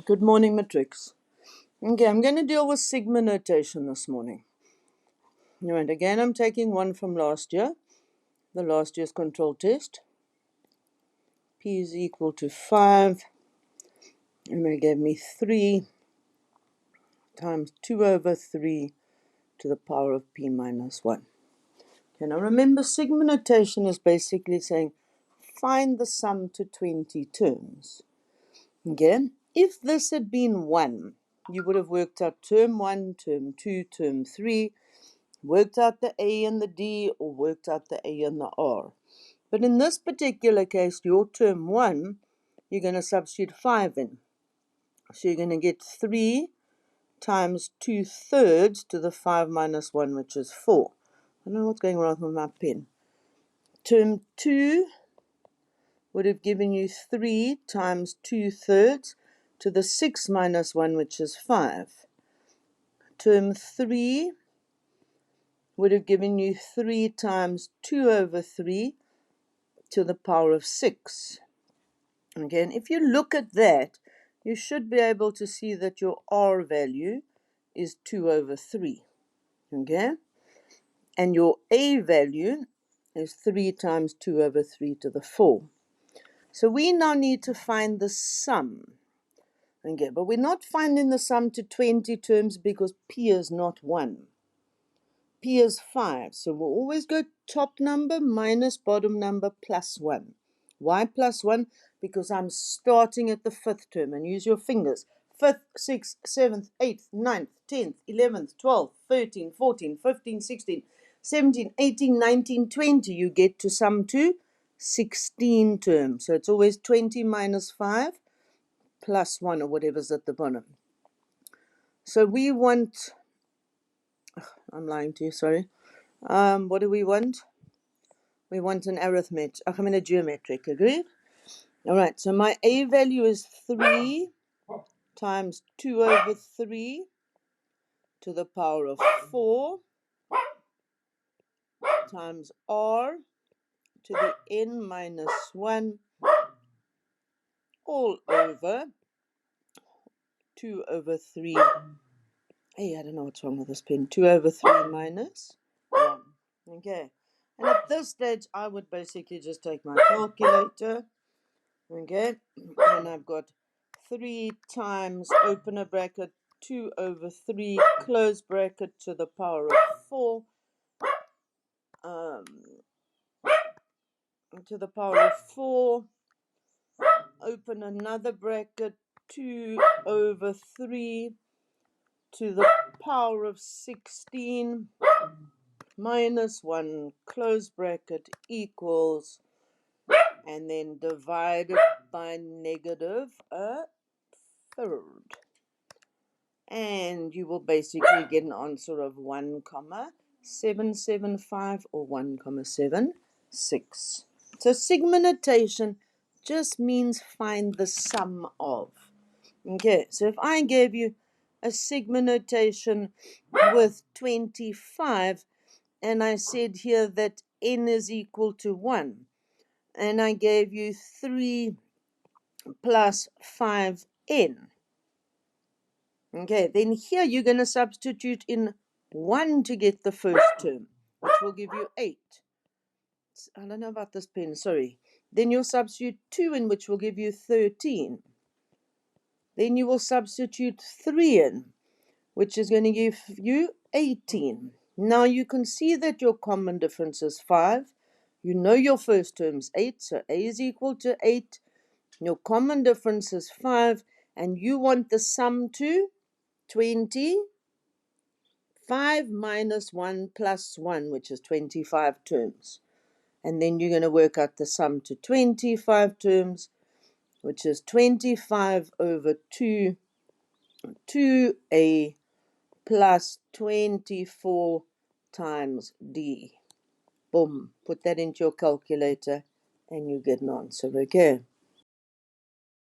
Good morning, Matrix. Okay, I'm going to deal with sigma notation this morning. Right, again, I'm taking one from last year, the last year's control test. P is equal to 5, and they gave me 3 times 2 over 3 to the power of P minus 1. Okay, now remember, sigma notation is basically saying find the sum to 20 terms. Okay, if this had been 1, you would have worked out term 1, term 2, term 3, worked out the A and the D, or worked out the A and the R. But in this particular case, your term 1, you're going to substitute 5 in. So you're going to get 3 times 2/3 to the 5 minus 1, which is 4. I don't know what's going wrong with my pen. Term 2 would have given you 3 times 2/3 to the 6 minus 1, which is 5. Term 3 would have given you 3 times 2 over 3 to the power of 6. Okay, and if you look at that, you should be able to see that your R value is 2 over 3. Okay, and your A value is 3 times 2 over 3 to the 4. So we now need to find the sum. Okay, but we're not finding the sum to 20 terms because P is not 1. P is 5. So we'll always go top number minus bottom number plus 1. Why plus 1? Because I'm starting at the 5th term, and use your fingers. 5th, 6th, 7th, 8th, 9th, 10th, 11th, 12th, 13, 14, 15, 16, 17, 18, 19, 20. You get to sum to 16 terms. So it's always 20 minus 5 plus 1, or whatever's at the bottom. So we want, I'm lying to you, sorry. What do we want? We want an arithmetic, a geometric, agreed? All right, so my A value is 3 times 2 over 3 to the power of 4 times R to the n minus 1 all over 2 over 3. Hey, I don't know what's wrong with this pen. 2 over 3 minus 1. Okay, and at this stage, I would basically just take my calculator. Okay, and I've got 3 times, open a bracket, 2 over 3, close bracket to the power of 4, to the power of 4, open another bracket, 2 over 3 to the power of 16, minus 1, close bracket, equals, and then divided by negative a third. And you will basically get an answer of 1,775 or 1,76. So sigma notation just means find the sum of. Okay, so if I gave you a sigma notation with 25, and I said here that n is equal to 1, and I gave you 3 plus 5n. Okay, then here you're going to substitute in 1 to get the first term, which will give you 8. I don't know about this pen, sorry. Then you'll substitute 2 in, which will give you 13. Then you will substitute 3 in, which is going to give you 18. Now you can see that your common difference is 5. You know your first term's 8, so A is equal to 8. Your common difference is 5, and you want the sum to 20. 5 minus 1 plus 1, which is 25 terms. And then you're going to work out the sum to 25 terms, which is 25 over 2, 2a plus 24 times d. Boom. Put that into your calculator and you get an answer. Okay.